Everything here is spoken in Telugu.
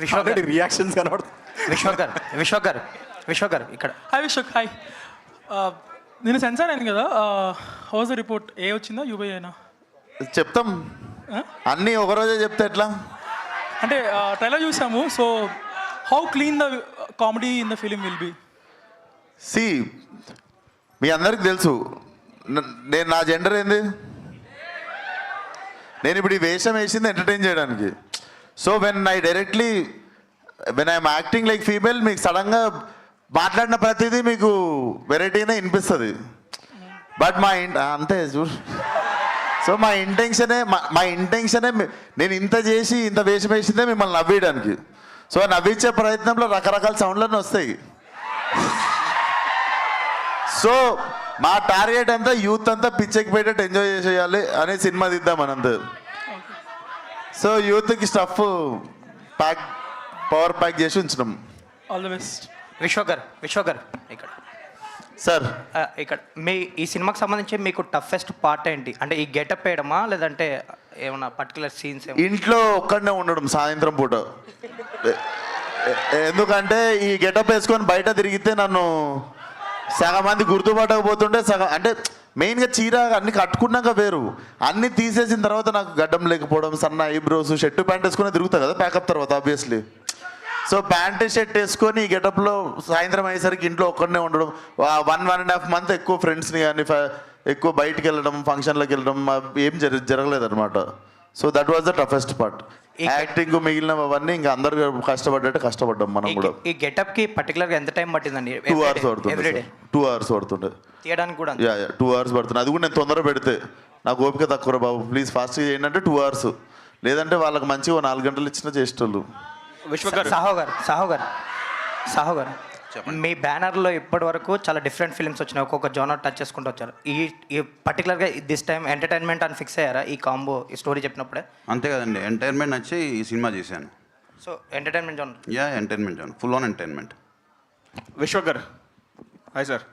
విశ్వక్ రియాక్షన్స్ కనబడుతుంది. విశ్వక్ గారు ఇక్కడ. Hi Vishwak, hi. నేను సెన్సార్ అయింది కదా, హౌస్ రిపోర్ట్ ఏ వచ్చిందా యూబై అయినా? చెప్తాం అన్నీ ఒకరోజే చెప్తే ఎట్లా అంటే ట్రైలర్ చూసాము. So how clean the comedy in the film will be? సి మీ అందరికి తెలుసు నేను నా జెండర్ ఏంది. నేను ఇప్పుడు ఈ వేషం వేసింది ఎంటర్టైన్ చేయడానికి. So when I'm acting like female, మీకు సడన్గా మాట్లాడిన ప్రతిదీ మీకు వెరైటీనే వినిపిస్తుంది. బట్ అంతే చూడు. సో మా ఇంటెన్షనే నేను ఇంత చేసి ఇంత వేషం వేసిందే మిమ్మల్ని నవ్వేయడానికి. సో నవ్వించే ప్రయత్నంలో రకరకాల సౌండ్లన్నీ వస్తాయి. సో మా టార్గెట్ అంతా యూత్ అంతా పిచ్చెక్కి పెట్టేట్టు ఎంజాయ్ చేసేయాలి అనే సినిమా తీద్దాం అనంత. సో యూత్కి స్టఫ్ పవర్ ప్యాక్ చేసి ఉంచినాం. All the best. విశ్వక్ గారు ఇక్కడ. సార్ ఇక్కడ మీ ఈ సినిమాకి సంబంధించి మీకు టఫెస్ట్ పార్ట్ ఏంటి? అంటే ఈ గెటప్ వేయడమా, లేదంటే ఏమన్నా పర్టికులర్ సీన్స్? ఇంట్లో ఒక్కడనే ఉండడం సాయంత్రం పూట. ఎందుకంటే ఈ గెటప్ వేసుకొని బయట తిరిగితే నన్ను సగం మంది గుర్తుపట్టకపోతుంటే సగం అంటే మెయిన్గా చీర అన్ని కట్టుకున్నాక వేరు, అన్నీ తీసేసిన తర్వాత నాకు గడ్డం లేకపోవడం, సన్న ఐబ్రోస్, షర్టు ప్యాంట్ వేసుకుని తిరుగుతా కదా ప్యాకప్ తర్వాత ఆబ్వియస్లీ. సో ప్యాంట్ షర్ట్ వేసుకొని ఈ గెటప్లో సాయంత్రం అయ్యేసరికి ఇంట్లో ఒక్కడనే ఉండడం, 1.5 month ఎక్కువ ఫ్రెండ్స్ని కానీ ఎక్కువ బయటికి వెళ్ళడం, ఫంక్షన్లకు వెళ్ళడం ఏం జరగలేదన్నమాట. So that was the toughest part. Acting మిగిలినవన్నీ ఇంకా అందరు కష్టపడ్డట్టు కష్టపడ్డాం మనం కూడా. ఈ గెటప్ కి పర్టికులర్ గా ఎంత టైం పట్టిందండి? 2 hours పడుతుంది. 2 hours పడుతుండే తీయడానికి కూడా. 2 hours పడుతుంది. అది కూడా నేను తొందర పెడితే నాకు ఓపిక తక్కువ బాబు, ప్లీజ్ ఫాస్ట్గా చేయండి అంటే 2 hours. లేదంటే వాళ్ళకి మంచిగా 4 గంటలు ఇచ్చినా చేసేటోళ్ళు. సాహో గారు మీ బ్యానర్లో ఇప్పటి వరకు చాలా డిఫరెంట్ ఫిల్మ్స్ వచ్చినాయి, ఒక్కొక్క జోనర్ టచ్ చేసుకుంటూ వచ్చారు. ఈ పర్టికులర్గా దిస్ టైం ఎంటర్టైన్మెంట్ అని ఫిక్స్ అయ్యారా ఈ కాంబో ఈ స్టోరీ చెప్పినప్పుడే? అంతే కదండి, ఎంటర్టైన్మెంట్ నచ్చి ఈ సినిమా చేశాను. So entertainment genre. Entertainment genre, full on entertainment. Vishwak గారు హాయ్ సార్.